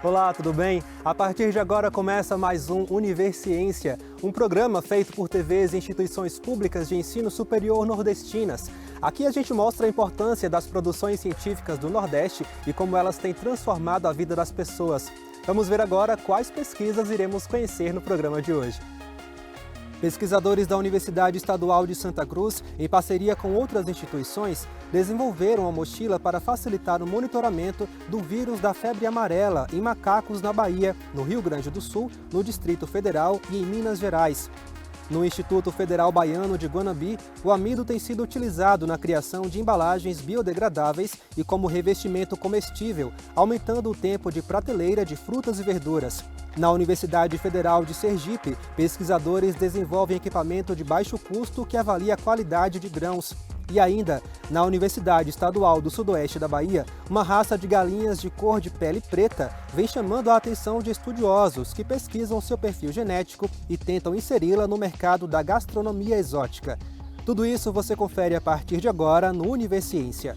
Olá, tudo bem? A partir de agora começa mais um Universiência, um programa feito por TVs e instituições públicas de ensino superior nordestinas. Aqui a gente mostra a importância das produções científicas do Nordeste e como elas têm transformado a vida das pessoas. Vamos ver agora quais pesquisas iremos conhecer no programa de hoje. Pesquisadores da Universidade Estadual de Santa Cruz, em parceria com outras instituições, desenvolveram uma mochila para facilitar o monitoramento do vírus da febre amarela em macacos na Bahia, no Rio Grande do Sul, no Distrito Federal e em Minas Gerais. No Instituto Federal Baiano de Guanambi, o amido tem sido utilizado na criação de embalagens biodegradáveis e como revestimento comestível, aumentando o tempo de prateleira de frutas e verduras. Na Universidade Federal de Sergipe, pesquisadores desenvolvem equipamento de baixo custo que avalia a qualidade de grãos. E ainda, na Universidade Estadual do Sudoeste da Bahia, uma raça de galinhas de cor de pele preta vem chamando a atenção de estudiosos que pesquisam seu perfil genético e tentam inseri-la no mercado da gastronomia exótica. Tudo isso você confere a partir de agora no Universiência.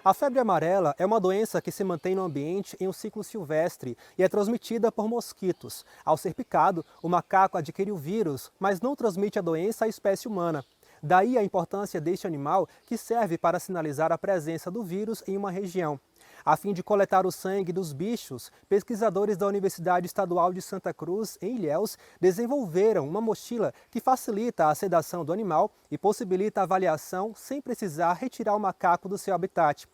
A febre amarela é uma doença que se mantém no ambiente em um ciclo silvestre e é transmitida por mosquitos. Ao ser picado, o macaco adquire o vírus, mas não transmite a doença à espécie humana. Daí a importância deste animal, que serve para sinalizar a presença do vírus em uma região. A fim de coletar o sangue dos bichos, pesquisadores da Universidade Estadual de Santa Cruz, em Ilhéus, desenvolveram uma mochila que facilita a sedação do animal e possibilita a avaliação sem precisar retirar o macaco do seu habitat.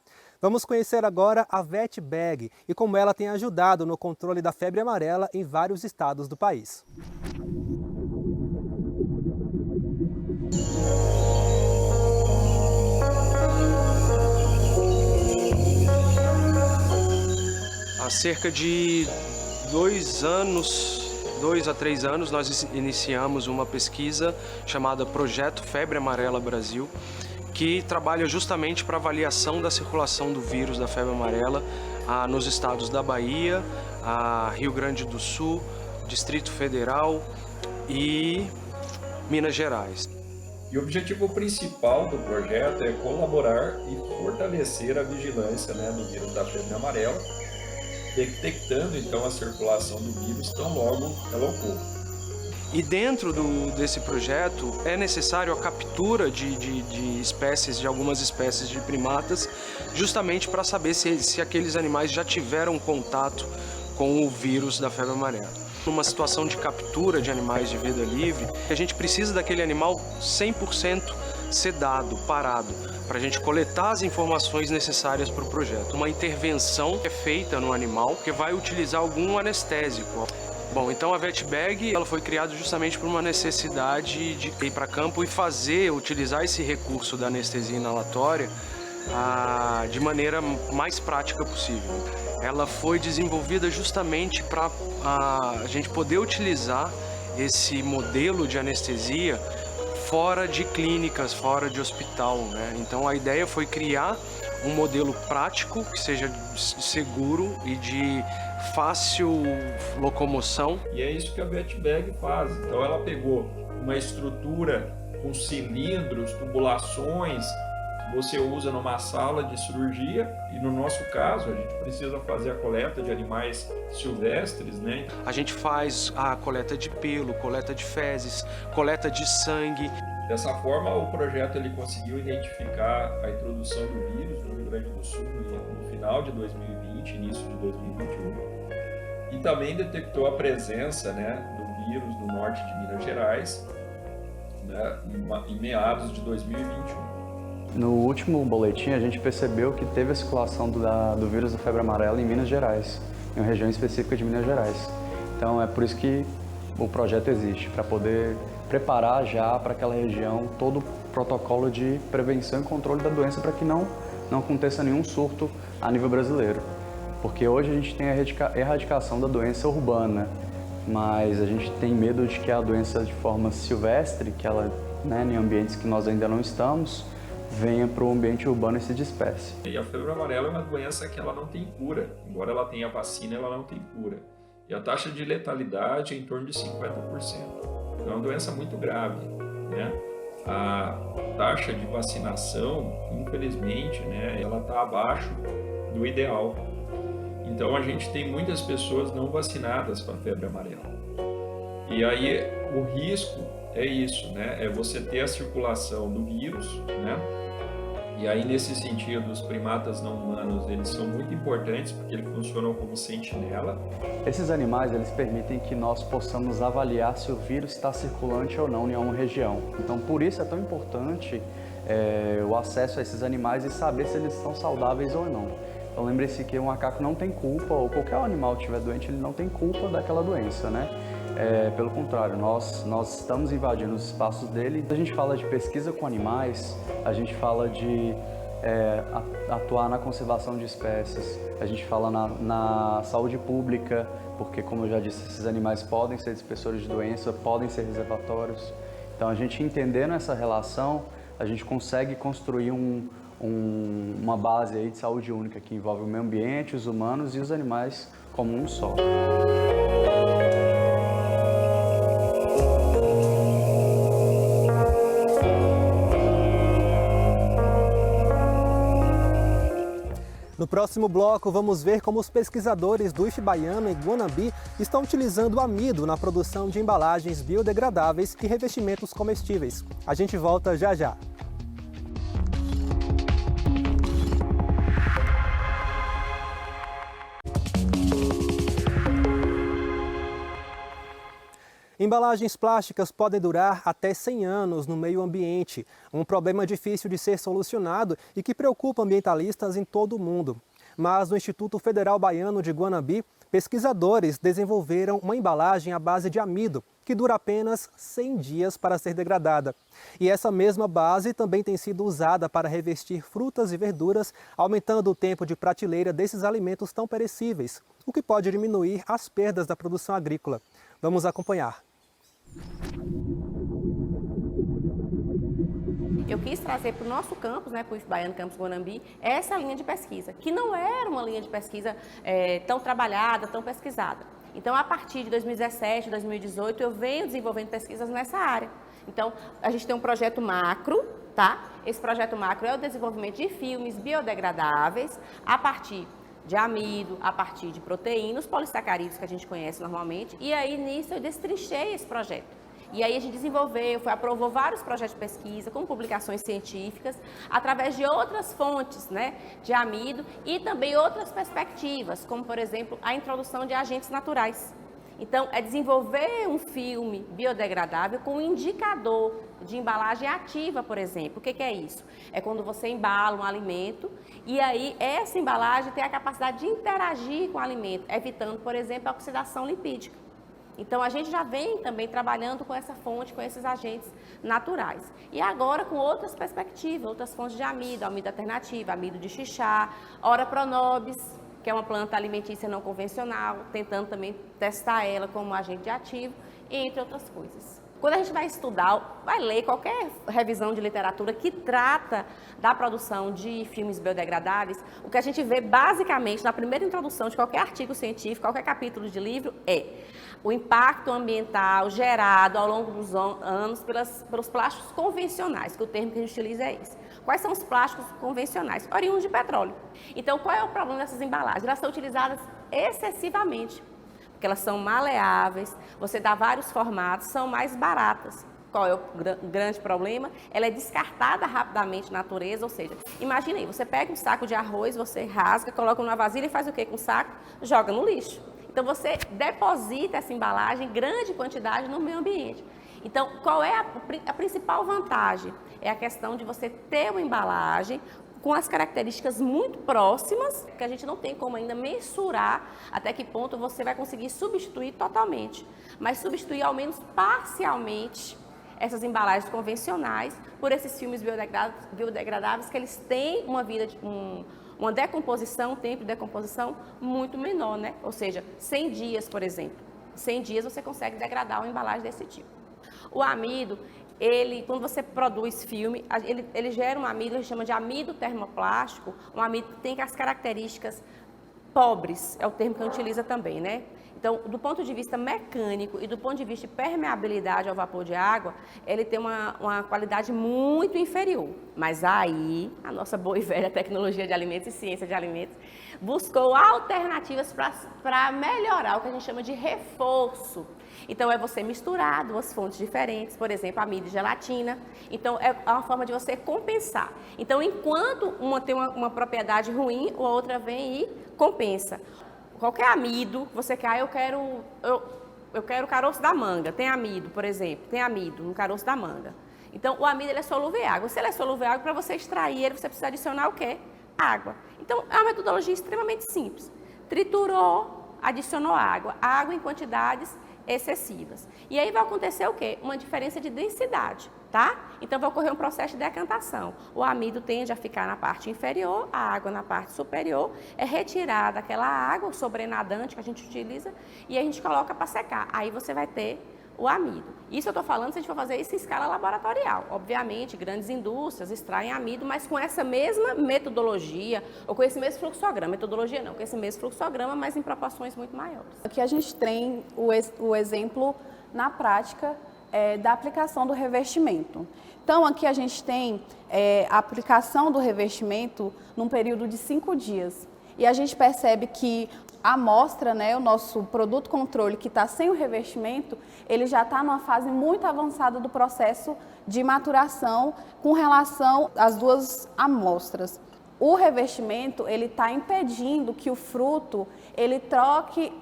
Vamos conhecer agora a VetBag e como ela tem ajudado no controle da febre amarela em vários estados do país. Há cerca de 2 a 3 anos, nós iniciamos uma pesquisa chamada Projeto Febre Amarela Brasil, que trabalha justamente para avaliação da circulação do vírus da febre amarela nos estados da Bahia, Rio Grande do Sul, Distrito Federal e Minas Gerais. E o objetivo principal do projeto é colaborar e fortalecer a vigilância do vírus da febre amarela, detectando então a circulação do vírus tão logo ela ocorra. E dentro desse projeto é necessário a captura de algumas espécies de primatas, justamente para saber se aqueles animais já tiveram contato com o vírus da febre amarela. Numa situação de captura de animais de vida livre, a gente precisa daquele animal 100% sedado, parado, para a gente coletar as informações necessárias para o projeto. Uma intervenção é feita no animal que vai utilizar algum anestésico. Bom, então a VetBag ela foi criada justamente por uma necessidade de ir para campo e utilizar esse recurso da anestesia inalatória de maneira mais prática possível. Ela foi desenvolvida justamente para a gente poder utilizar esse modelo de anestesia fora de clínicas, fora de hospital, né? Então a ideia foi criar um modelo prático, que seja seguro e de fácil locomoção. E é isso que a VetBag faz. Então ela pegou uma estrutura com cilindros, tubulações, que você usa numa sala de cirurgia, e no nosso caso a gente precisa fazer a coleta de animais silvestres, né? A gente faz a coleta de pelo, coleta de fezes, coleta de sangue. Dessa forma, o projeto ele conseguiu identificar a introdução do vírus no Rio Grande do Sul no final de 2020, início de 2021, e também detectou a presença do vírus no norte de Minas Gerais, em meados de 2021. No último boletim, a gente percebeu que teve a circulação do vírus da febre amarela em Minas Gerais, em uma região específica de Minas Gerais. Então, é por isso que o projeto existe, para poder preparar já para aquela região todo o protocolo de prevenção e controle da doença para que não aconteça nenhum surto a nível brasileiro. Porque hoje a gente tem a erradicação da doença urbana, mas a gente tem medo de que a doença de forma silvestre, que ela, em ambientes que nós ainda não estamos, venha para o ambiente urbano e se disperse. E a febre amarela é uma doença que ela não tem cura. Embora ela tenha vacina, ela não tem cura. E a taxa de letalidade é em torno de 50%. Então é uma doença muito grave, né? A taxa de vacinação, infelizmente, né, ela está abaixo do ideal. Então a gente tem muitas pessoas não vacinadas para a febre amarela. E aí o risco é isso, né? É você ter a circulação do vírus, né? E aí nesse sentido os primatas não humanos, eles são muito importantes porque eles funcionam como sentinela. Esses animais, eles permitem que nós possamos avaliar se o vírus está circulante ou não em alguma região. Então por isso é tão importante o acesso a esses animais e saber se eles estão saudáveis ou não. Então lembre-se que o macaco não tem culpa, ou qualquer animal que estiver doente, ele não tem culpa daquela doença, né? Pelo contrário, nós estamos invadindo os espaços dele. A gente fala de pesquisa com animais, a gente fala de atuar na conservação de espécies, a gente fala na saúde pública, porque, como eu já disse, esses animais podem ser dispersores de doença, podem ser reservatórios. Então, a gente entendendo essa relação, a gente consegue construir uma base aí de saúde única que envolve o meio ambiente, os humanos e os animais como um só. No próximo bloco, vamos ver como os pesquisadores do IF Baiana e Guanambi estão utilizando o amido na produção de embalagens biodegradáveis e revestimentos comestíveis. A gente volta já já. Embalagens plásticas podem durar até 100 anos no meio ambiente, um problema difícil de ser solucionado e que preocupa ambientalistas em todo o mundo. Mas no Instituto Federal Baiano de Guanambi, pesquisadores desenvolveram uma embalagem à base de amido, que dura apenas 100 dias para ser degradada. E essa mesma base também tem sido usada para revestir frutas e verduras, aumentando o tempo de prateleira desses alimentos tão perecíveis, o que pode diminuir as perdas da produção agrícola. Vamos acompanhar. Eu quis trazer para o nosso campus, para o IF Baiano Campus Guanambi, essa linha de pesquisa, que não era uma linha de pesquisa tão trabalhada, tão pesquisada. Então, a partir de 2017, 2018, eu venho desenvolvendo pesquisas nessa área. Então, a gente tem um projeto macro, tá? Esse projeto macro é o desenvolvimento de filmes biodegradáveis a partir de amido, a partir de proteínas, polissacarídeos que a gente conhece normalmente. E aí, nisso, eu destrinchei esse projeto. E aí a gente desenvolveu, aprovou vários projetos de pesquisa com publicações científicas, através de outras fontes, de amido e também outras perspectivas, como, por exemplo, a introdução de agentes naturais. Então, é desenvolver um filme biodegradável com um indicador de embalagem ativa, por exemplo. O que é isso? É quando você embala um alimento e aí essa embalagem tem a capacidade de interagir com o alimento, evitando, por exemplo, a oxidação lipídica. Então, a gente já vem também trabalhando com essa fonte, com esses agentes naturais. E agora com outras perspectivas, outras fontes de amido alternativo, amido de xixá, Ora pronobis, que é uma planta alimentícia não convencional, tentando também testar ela como agente ativo, entre outras coisas. Quando a gente vai estudar, vai ler qualquer revisão de literatura que trata da produção de filmes biodegradáveis, o que a gente vê basicamente na primeira introdução de qualquer artigo científico, qualquer capítulo de livro, é o impacto ambiental gerado ao longo dos anos pelos plásticos convencionais, que o termo que a gente utiliza é esse. Quais são os plásticos convencionais? Oriundos de petróleo. Então, qual é o problema dessas embalagens? Elas são utilizadas excessivamente, porque elas são maleáveis, você dá vários formatos, são mais baratas. Qual é o grande problema? Ela é descartada rapidamente na natureza, ou seja, imagine aí, você pega um saco de arroz, você rasga, coloca numa vasilha e faz o quê com o saco? Joga no lixo. Então, você deposita essa embalagem em grande quantidade no meio ambiente. Então, qual é a principal vantagem? É a questão de você ter uma embalagem com as características muito próximas, que a gente não tem como ainda mensurar até que ponto você vai conseguir substituir totalmente, mas substituir ao menos parcialmente essas embalagens convencionais por esses filmes biodegradáveis que eles têm uma vida, uma decomposição, um tempo de decomposição muito menor, Ou seja, 100 dias, por exemplo. 100 dias você consegue degradar uma embalagem desse tipo. O amido, quando você produz filme, ele gera um amido, a gente chama de amido termoplástico, um amido que tem as características pobres, é o termo que a gente utiliza também, né? Então, do ponto de vista mecânico e do ponto de vista de permeabilidade ao vapor de água, ele tem uma qualidade muito inferior. Mas aí, a nossa boa e velha tecnologia de alimentos e ciência de alimentos buscou alternativas para melhorar o que a gente chama de reforço. Então, é você misturar duas fontes diferentes, por exemplo, amido e gelatina. Então, é uma forma de você compensar. Então, enquanto uma tem uma propriedade ruim, a outra vem e compensa. Qualquer amido, você quer, eu quero o caroço da manga, tem amido, por exemplo, tem amido no caroço da manga. Então, o amido ele é solúvel em água. Se ele é solúvel em água, para você extrair ele, você precisa adicionar o quê? Água. Então, é uma metodologia extremamente simples. Triturou, adicionou água em quantidades excessivas. E aí vai acontecer o quê? Uma diferença de densidade, tá? Então vai ocorrer um processo de decantação. O amido tende a ficar na parte inferior, a água na parte superior, é retirada aquela água, o sobrenadante que a gente utiliza, e a gente coloca para secar. Aí você vai ter o amido. Isso eu estou falando se a gente for fazer isso em escala laboratorial. Obviamente, grandes indústrias extraem amido, mas com essa mesma metodologia, ou com esse mesmo fluxograma. Metodologia não, com esse mesmo fluxograma, mas em proporções muito maiores. Aqui a gente tem o exemplo na prática da aplicação do revestimento. Então, aqui a gente tem a aplicação do revestimento num período de 5 dias. E a gente percebe que a amostra, né, o nosso produto controle que está sem o revestimento, ele já está numa fase muito avançada do processo de maturação com relação às duas amostras. O revestimento, ele está impedindo que o fruto, ele troque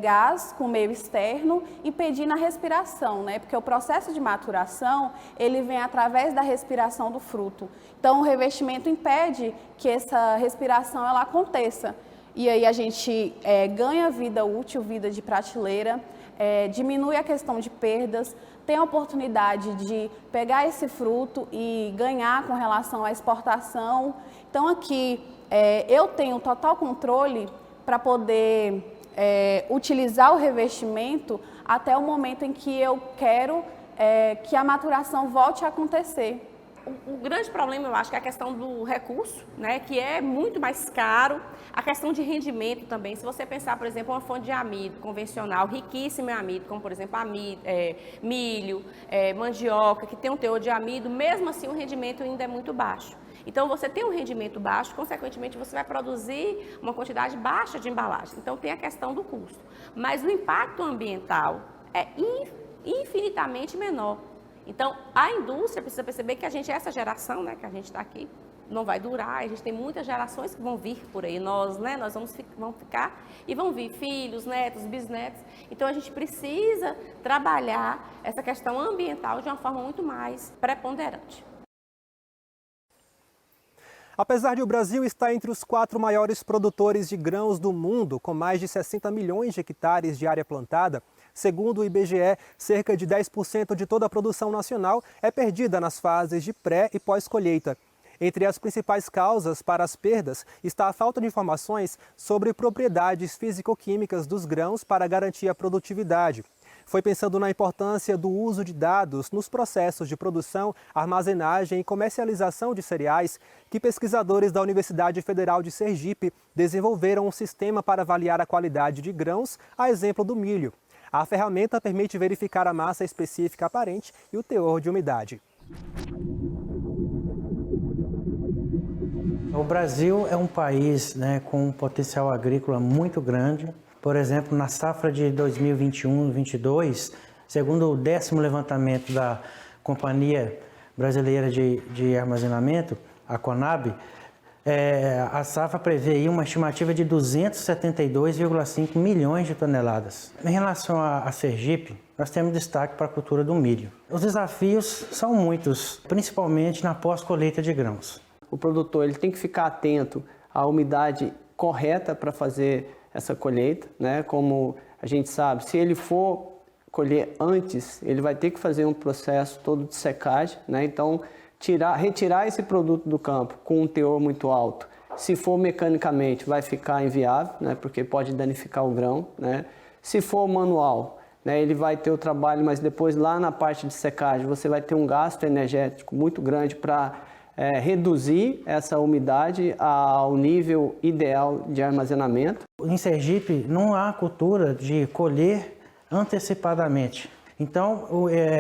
gás com o meio externo, impedindo a respiração, né? Porque o processo de maturação, ele vem através da respiração do fruto. Então, o revestimento impede que essa respiração ela aconteça. E aí a gente ganha vida útil, vida de prateleira, diminui a questão de perdas, tem a oportunidade de pegar esse fruto e ganhar com relação à exportação. Então aqui eu tenho total controle para poder utilizar o revestimento até o momento em que eu quero que a maturação volte a acontecer. O grande problema, eu acho, que é a questão do recurso, né, que é muito mais caro. A questão de rendimento também. Se você pensar, por exemplo, uma fonte de amido convencional, riquíssima em amido, como, por exemplo, milho, mandioca, que tem um teor de amido, mesmo assim o rendimento ainda é muito baixo. Então, você tem um rendimento baixo, consequentemente, você vai produzir uma quantidade baixa de embalagem. Então, tem a questão do custo. Mas o impacto ambiental é infinitamente menor. Então, a indústria precisa perceber que essa geração, né, que a gente está aqui, não vai durar. A gente tem muitas gerações que vão vir por aí. Nós vamos ficar e vão vir filhos, netos, bisnetos. Então, a gente precisa trabalhar essa questão ambiental de uma forma muito mais preponderante. Apesar de o Brasil estar entre os 4 maiores produtores de grãos do mundo, com mais de 60 milhões de hectares de área plantada, segundo o IBGE, cerca de 10% de toda a produção nacional é perdida nas fases de pré e pós-colheita. Entre as principais causas para as perdas está a falta de informações sobre propriedades físico-químicas dos grãos para garantir a produtividade. Foi pensando na importância do uso de dados nos processos de produção, armazenagem e comercialização de cereais que pesquisadores da Universidade Federal de Sergipe desenvolveram um sistema para avaliar a qualidade de grãos, a exemplo do milho. A ferramenta permite verificar a massa específica aparente e o teor de umidade. O Brasil é um país, né, com um potencial agrícola muito grande. Por exemplo, na safra de 2021-22, segundo o 10º levantamento da Companhia Brasileira de Armazenamento, a Conab, a safra prevê aí uma estimativa de 272,5 milhões de toneladas. Em relação a Sergipe, nós temos destaque para a cultura do milho. Os desafios são muitos, principalmente na pós-colheita de grãos. O produtor ele tem que ficar atento à umidade correta para fazer essa colheita, né? Como a gente sabe, se ele for colher antes, ele vai ter que fazer um processo todo de secagem, né? Então, retirar esse produto do campo com um teor muito alto, se for mecanicamente, vai ficar inviável, né? Porque pode danificar o grão, né? Se for manual, né, ele vai ter o trabalho, mas depois lá na parte de secagem você vai ter um gasto energético muito grande para reduzir essa umidade ao nível ideal de armazenamento. Em Sergipe não há cultura de colher antecipadamente. Então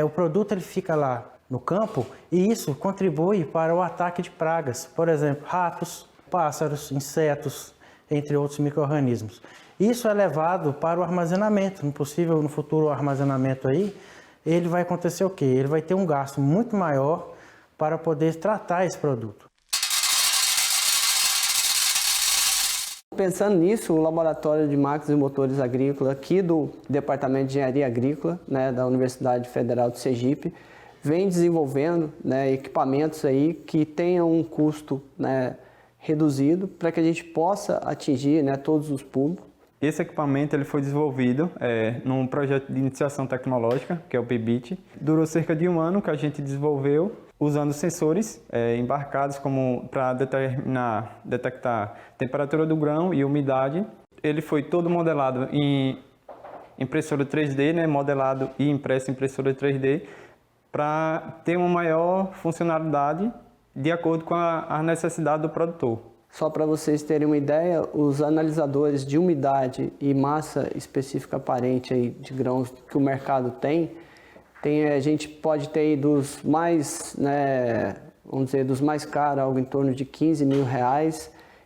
o produto ele fica lá no campo e isso contribui para o ataque de pragas, por exemplo, ratos, pássaros, insetos, entre outros micro-organismos. Isso é levado para o armazenamento, no futuro armazenamento aí, ele vai acontecer o quê? Ele vai ter um gasto muito maior para poder tratar esse produto. Pensando nisso, o Laboratório de Máquinas e Motores Agrícolas aqui do Departamento de Engenharia Agrícola, né, da Universidade Federal de Sergipe, vem desenvolvendo, né, equipamentos aí que tenham um custo, né, reduzido para que a gente possa atingir, né, todos os públicos. Esse equipamento ele foi desenvolvido num projeto de iniciação tecnológica, que é o PBIT. Durou cerca de 1 ano que a gente desenvolveu, usando sensores embarcados para detectar temperatura do grão e umidade. Ele foi todo modelado em impressora 3D, né, modelado e impresso em impressora 3D, para ter uma maior funcionalidade de acordo com a necessidade do produtor. Só para vocês terem uma ideia, os analisadores de umidade e massa específica aparente aí de grãos que o mercado tem, a gente pode ter aí dos mais, né, vamos dizer, dos mais caros, algo em torno de R$15 mil,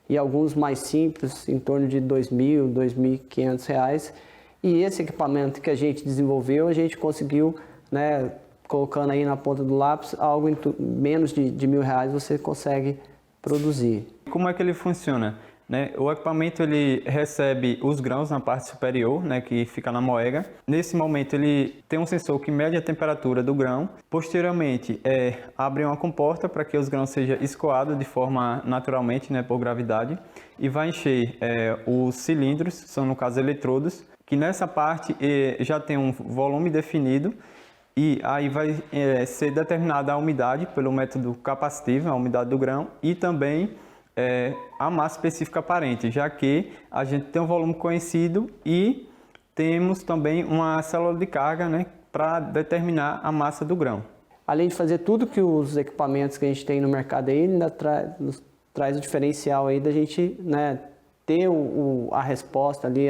e alguns mais simples, em torno de R$2.000, R$2.500. E esse equipamento que a gente desenvolveu, a gente conseguiu, né, colocando aí na ponta do lápis, algo em menos de R$1.000 você consegue produzir. Como é que ele funciona? Né? O equipamento ele recebe os grãos na parte superior, né, que fica na moega. Nesse momento ele tem um sensor que mede a temperatura do grão. Posteriormente abre uma comporta para que os grãos sejam escoados de forma naturalmente, né, por gravidade, e vai encher os cilindros, são no caso eletrodos, que nessa parte já tem um volume definido. E aí vai ser determinada a umidade pelo método capacitivo, a umidade do grão, e também a massa específica aparente, já que a gente tem um volume conhecido e temos também uma célula de carga, né, para determinar a massa do grão. Além de fazer tudo que os equipamentos que a gente tem no mercado aí, ainda traz o diferencial aí da gente, né, ter a resposta ali,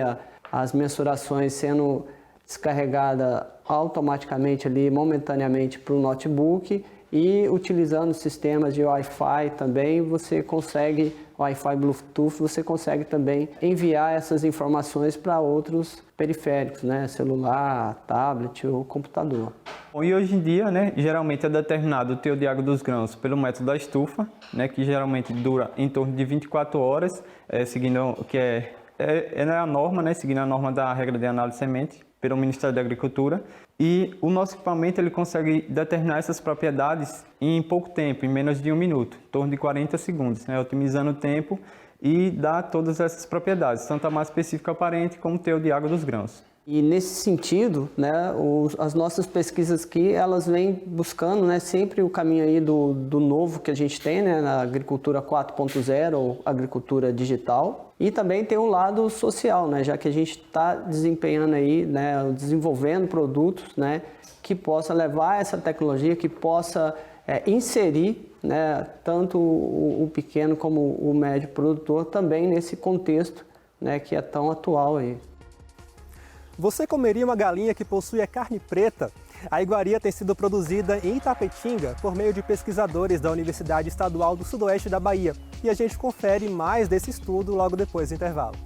as mensurações sendo descarregada automaticamente ali, momentaneamente para o notebook, e utilizando sistemas de Wi-Fi também, você consegue, Wi-Fi Bluetooth, você consegue também enviar essas informações para outros periféricos, né, celular, tablet ou computador. Bom, e hoje em dia, né, geralmente é determinado o teor de água dos grãos pelo método da estufa, né, que geralmente dura em torno de 24 horas, seguindo que é a norma, né, seguindo a norma da regra de análise de semente pelo Ministério da Agricultura, e o nosso equipamento ele consegue determinar essas propriedades em pouco tempo, em menos de 1 minuto, em torno de 40 segundos, né, otimizando o tempo e dá todas essas propriedades, tanto a massa específica aparente como o teor de água dos grãos. E nesse sentido, né, as nossas pesquisas aqui, elas vêm buscando, né, sempre o caminho aí do novo que a gente tem, né, na agricultura 4.0 ou agricultura digital. E também tem um lado social, né, já que a gente está desempenhando aí, né, desenvolvendo produtos, né, que possa levar essa tecnologia, que possa inserir, né, tanto o pequeno como o médio produtor também nesse contexto, né, que é tão atual aí. Você comeria uma galinha que possui a carne preta? A iguaria tem sido produzida em Itapetinga por meio de pesquisadores da Universidade Estadual do Sudoeste da Bahia. E a gente confere mais desse estudo logo depois do intervalo.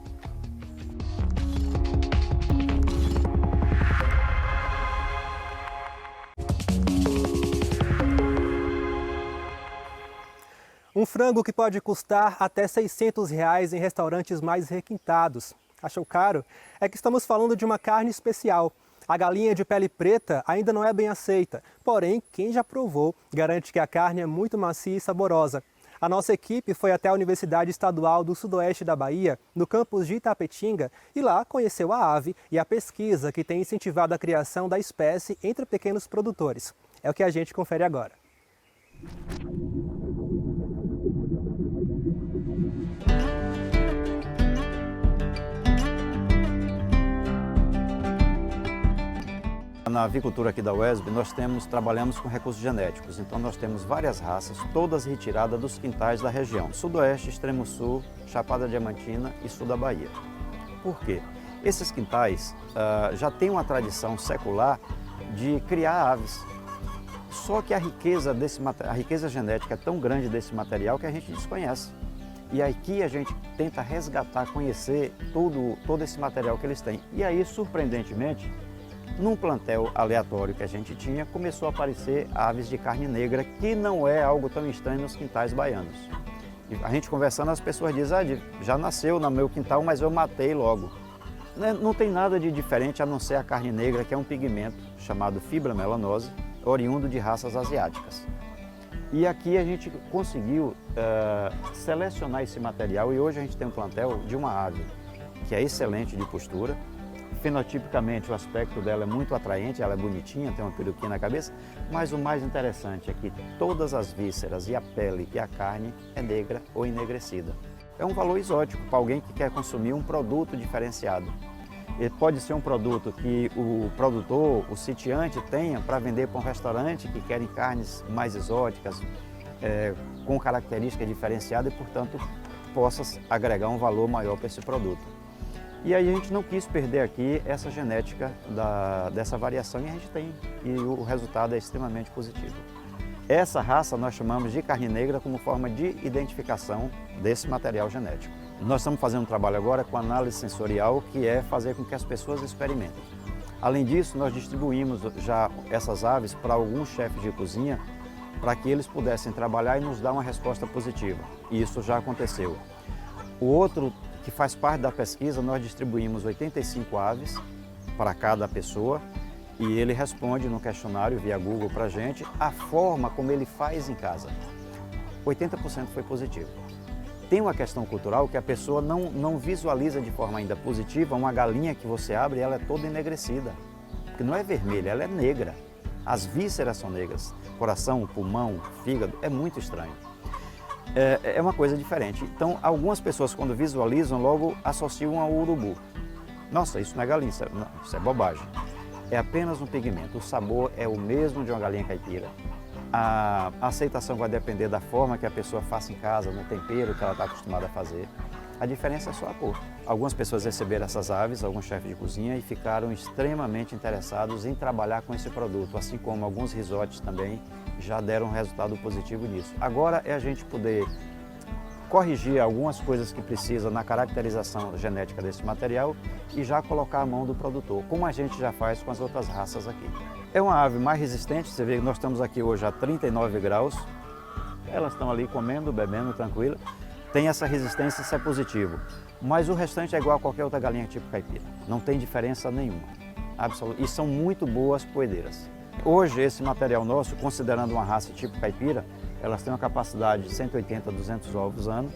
Um frango que pode custar até R$600 em restaurantes mais requintados. Achou caro? É que estamos falando de uma carne especial. A galinha de pele preta ainda não é bem aceita, porém, quem já provou garante que a carne é muito macia e saborosa. A nossa equipe foi até a Universidade Estadual do Sudoeste da Bahia, no campus de Itapetinga, e lá conheceu a ave e a pesquisa que tem incentivado a criação da espécie entre pequenos produtores. É o que a gente confere agora. na avicultura aqui da UESB, nós trabalhamos com recursos genéticos. Então nós temos várias raças, todas retiradas dos quintais da região. Sudoeste, Extremo Sul, Chapada Diamantina e Sul da Bahia. Por quê? Esses quintais já têm uma tradição secular de criar aves. Só que a riqueza genética é tão grande desse material que a gente desconhece. E aqui a gente tenta resgatar, conhecer todo esse material que eles têm. E aí, surpreendentemente, num plantel aleatório que a gente tinha, começou a aparecer aves de carne negra, que não é algo tão estranho nos quintais baianos. E a gente conversando, as pessoas dizem, já nasceu no meu quintal, mas eu matei logo. Não tem nada de diferente a não ser a carne negra, que é um pigmento chamado fibromelanose, oriundo de raças asiáticas. E aqui a gente conseguiu selecionar esse material e hoje a gente tem um plantel de uma ave que é excelente de postura. Fenotipicamente o aspecto dela é muito atraente, ela é bonitinha, tem uma peruquinha na cabeça, mas o mais interessante é que todas as vísceras e a pele e a carne é negra ou enegrecida. É um valor exótico para alguém que quer consumir um produto diferenciado. Ele pode ser um produto que o produtor, o sitiante, tenha para vender para um restaurante que querem carnes mais exóticas, com características diferenciadas e, portanto, possa agregar um valor maior para esse produto. E aí a gente não quis perder aqui essa genética dessa variação e a gente tem, e o resultado é extremamente positivo. Essa raça nós chamamos de carne negra como forma de identificação desse material genético. Nós estamos fazendo um trabalho agora com análise sensorial, que é fazer com que as pessoas experimentem. Além disso, nós distribuímos já essas aves para alguns chefes de cozinha para que eles pudessem trabalhar e nos dar uma resposta positiva. E isso já aconteceu. O outro, que faz parte da pesquisa, nós distribuímos 85 aves para cada pessoa e ele responde no questionário via Google para a gente a forma como ele faz em casa. 80% foi positivo. Tem uma questão cultural que a pessoa não visualiza de forma ainda positiva uma galinha que você abre e ela é toda enegrecida. Porque não é vermelha, ela é negra. As vísceras são negras. Coração, pulmão, fígado, é muito estranho. É uma coisa diferente. Então, algumas pessoas, quando visualizam, logo associam ao urubu. Nossa, isso não é galinha, isso é bobagem. É apenas um pigmento. O sabor é o mesmo de uma galinha caipira. A aceitação vai depender da forma que a pessoa faça em casa, no tempero que ela está acostumada a fazer. A diferença é só a cor. Algumas pessoas receberam essas aves, alguns chefes de cozinha, e ficaram extremamente interessados em trabalhar com esse produto, assim como alguns risotes também já deram um resultado positivo nisso. Agora é a gente poder corrigir algumas coisas que precisa na caracterização genética desse material e já colocar a mão do produtor, como a gente já faz com as outras raças aqui. É uma ave mais resistente, você vê que nós estamos aqui hoje a 39 graus, elas estão ali comendo, bebendo, tranquila. Tem essa resistência, isso é positivo. Mas o restante é igual a qualquer outra galinha tipo caipira. Não tem diferença nenhuma. Absoluta. E são muito boas poedeiras. Hoje, esse material nosso, considerando uma raça tipo caipira, elas têm uma capacidade de 180 a 200 ovos ano.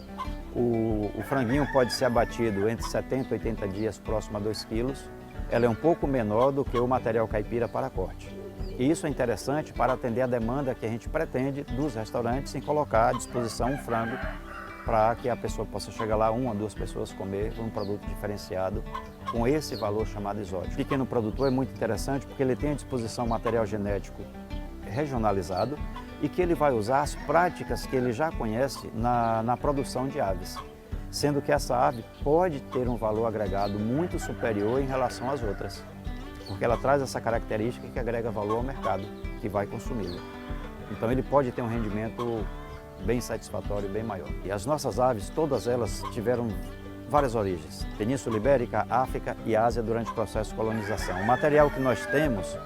O franguinho pode ser abatido entre 70 e 80 dias, próximo a 2 quilos. Ela é um pouco menor do que o material caipira para corte. E isso é interessante para atender a demanda que a gente pretende dos restaurantes em colocar à disposição um frango para que a pessoa possa chegar lá, 1 a 2 pessoas comer um produto diferenciado com esse valor chamado exótico. O pequeno produtor é muito interessante porque ele tem à disposição material genético regionalizado e que ele vai usar as práticas que ele já conhece na produção de aves, sendo que essa ave pode ter um valor agregado muito superior em relação às outras, porque ela traz essa característica que agrega valor ao mercado, que vai consumi-la. Então ele pode ter um rendimento bem satisfatório, bem maior. E as nossas aves, todas elas tiveram várias origens, Península Ibérica, África e Ásia durante o processo de colonização. O material que nós temos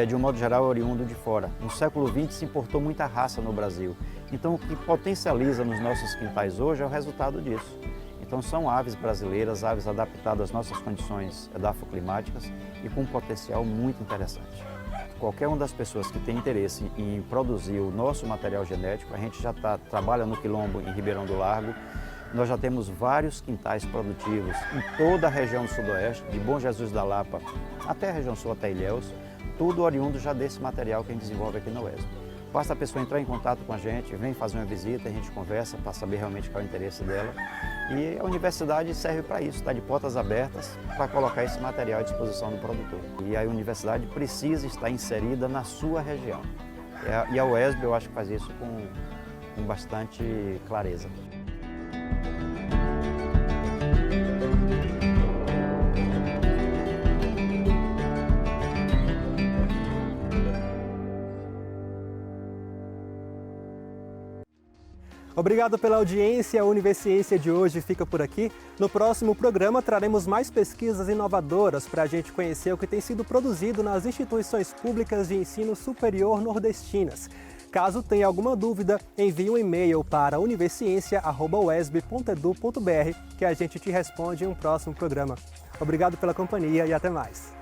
de um modo geral, oriundo de fora. No século XX se importou muita raça no Brasil. Então, o que potencializa nos nossos quintais hoje é o resultado disso. Então, são aves brasileiras, aves adaptadas às nossas condições edafoclimáticas e com um potencial muito interessante. Qualquer uma das pessoas que tem interesse em produzir o nosso material genético, a gente já trabalha no Quilombo, em Ribeirão do Largo. Nós já temos vários quintais produtivos em toda a região do Sudoeste, de Bom Jesus da Lapa até a região sul, até Ilhéus, tudo oriundo já desse material que a gente desenvolve aqui na UESB. Basta a pessoa entrar em contato com a gente, vem fazer uma visita, a gente conversa para saber realmente qual é o interesse dela. E a universidade serve para isso, está de portas abertas para colocar esse material à disposição do produtor. E a universidade precisa estar inserida na sua região. E a UESB eu acho que faz isso com bastante clareza. Obrigado pela audiência, a Universiência de hoje fica por aqui. No próximo programa traremos mais pesquisas inovadoras para a gente conhecer o que tem sido produzido nas instituições públicas de ensino superior nordestinas. Caso tenha alguma dúvida, envie um e-mail para universiencia@uesb.edu.br que a gente te responde em um próximo programa. Obrigado pela companhia e até mais.